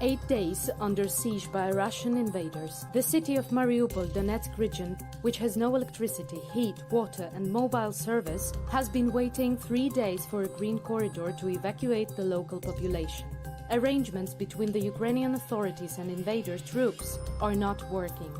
8 days under siege by Russian invaders, the city of Mariupol, Donetsk region, which has no electricity, heat, water and mobile service, has been waiting 3 days for a green corridor to evacuate the local population. Arrangements between the Ukrainian authorities and invader troops are not working.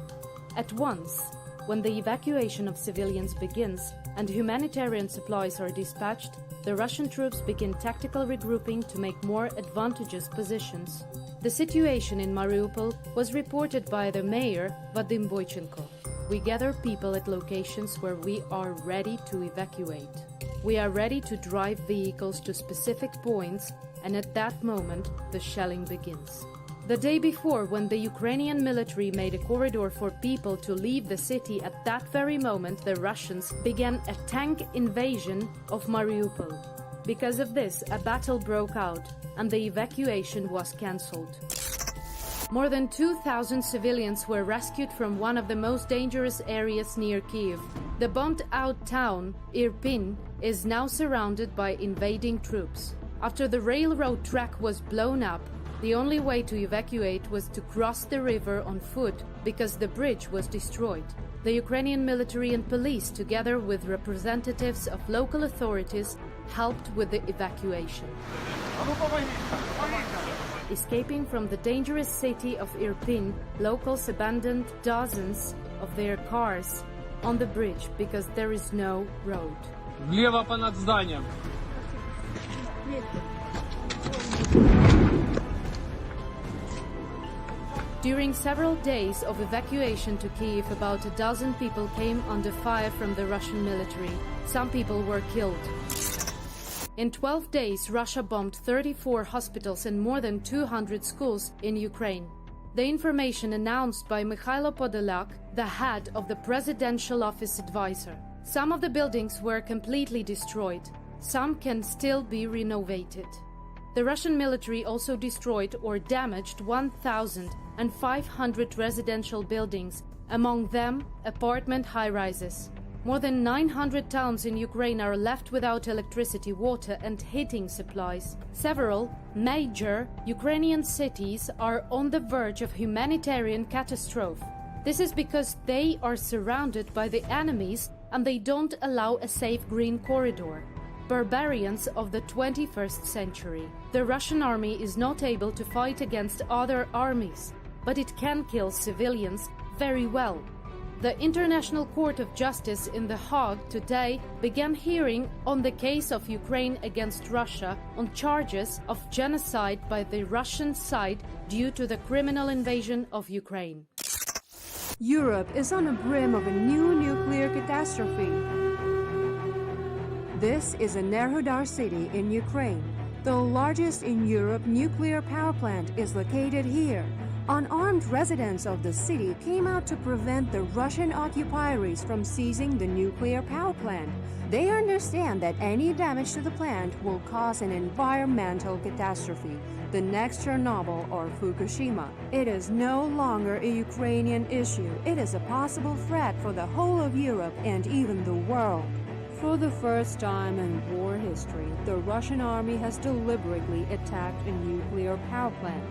At once, when the evacuation of civilians begins and humanitarian supplies are dispatched, the Russian troops begin tactical regrouping to make more advantageous positions. The situation in Mariupol was reported by the mayor, Vadim Boychenko. We gather people at locations where we are ready to evacuate. We are ready to drive vehicles to specific points, and at that moment, the shelling begins. The day before, when the Ukrainian military made a corridor for people to leave the city, at that very moment, the Russians began a tank invasion of Mariupol. Because of this, a battle broke out, and the evacuation was cancelled. More than 2,000 civilians were rescued from one of the most dangerous areas near Kyiv. The bombed-out town, Irpin, is now surrounded by invading troops. After the railroad track was blown up, the only way to evacuate was to cross the river on foot because the bridge was destroyed. The Ukrainian military and police, together with representatives of local authorities, helped with the evacuation. Escaping from the dangerous city of Irpin, locals abandoned dozens of their cars on the bridge because there is no road. Влево понад зданием. During several days of evacuation to Kyiv, about a dozen people came under fire from the Russian military. Some people were killed. In 12 days, Russia bombed 34 hospitals and more than 200 schools in Ukraine. The information announced by Mikhailo Podolyak, the head of the presidential office advisor. Some of the buildings were completely destroyed. Some can still be renovated. The Russian military also destroyed or damaged 1,500 residential buildings, among them apartment high-rises. More than 900 towns in Ukraine are left without electricity, water and heating supplies. Several major Ukrainian cities are on the verge of humanitarian catastrophe. This is because they are surrounded by the enemies and they don't allow a safe green corridor. Barbarians of the 21st century. The Russian army is not able to fight against other armies, but it can kill civilians very well. The International Court of Justice in The Hague today began hearing on the case of Ukraine against Russia on charges of genocide by the Russian side due to the criminal invasion of Ukraine. Europe is on the brim of a new nuclear catastrophe. This is Enerhodar city in Ukraine. The largest in Europe nuclear power plant is located here. Unarmed residents of the city came out to prevent the Russian occupiers from seizing the nuclear power plant. They understand that any damage to the plant will cause an environmental catastrophe, the next Chernobyl or Fukushima. It is no longer a Ukrainian issue. It is a possible threat for the whole of Europe and even the world. For the first time in war history, the Russian army has deliberately attacked a nuclear power plant.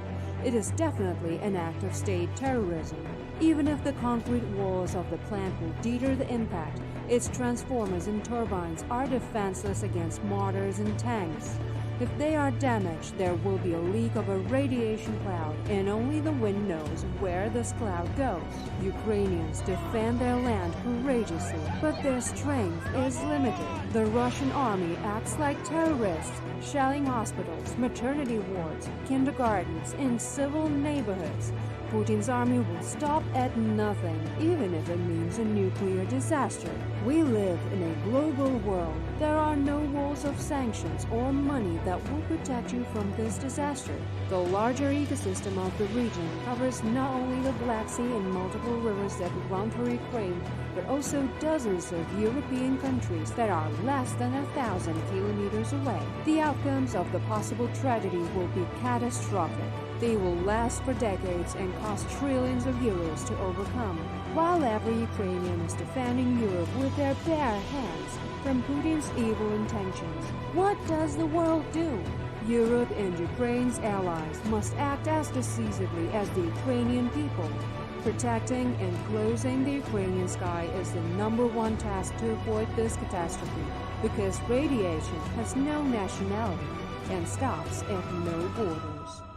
It is definitely an act of state terrorism. Even if the concrete walls of the plant will deter the impact, its transformers and turbines are defenseless against mortars and tanks. If they are damaged, there will be a leak of a radiation cloud, and only the wind knows where this cloud goes. Ukrainians defend their land courageously, but their strength is limited. The Russian army acts like terrorists, shelling hospitals, maternity wards, kindergartens, and civil neighborhoods. Putin's army will stop at nothing, even if it means a nuclear disaster. We live in a global world. There are no walls of sanctions or money that will protect you from this disaster. The larger ecosystem of the region covers not only the Black Sea and multiple rivers that run through Ukraine, but also dozens of European countries that are less than 1,000 kilometers away. The outcomes of the possible tragedy will be catastrophic. They will last for decades and cost trillions of euros to overcome. While every Ukrainian is defending Europe with their bare hands from Putin's evil intentions, what does the world do? Europe and Ukraine's allies must act as decisively as the Ukrainian people. Protecting and closing the Ukrainian sky is the #1 task to avoid this catastrophe, because radiation has no nationality and stops at no borders.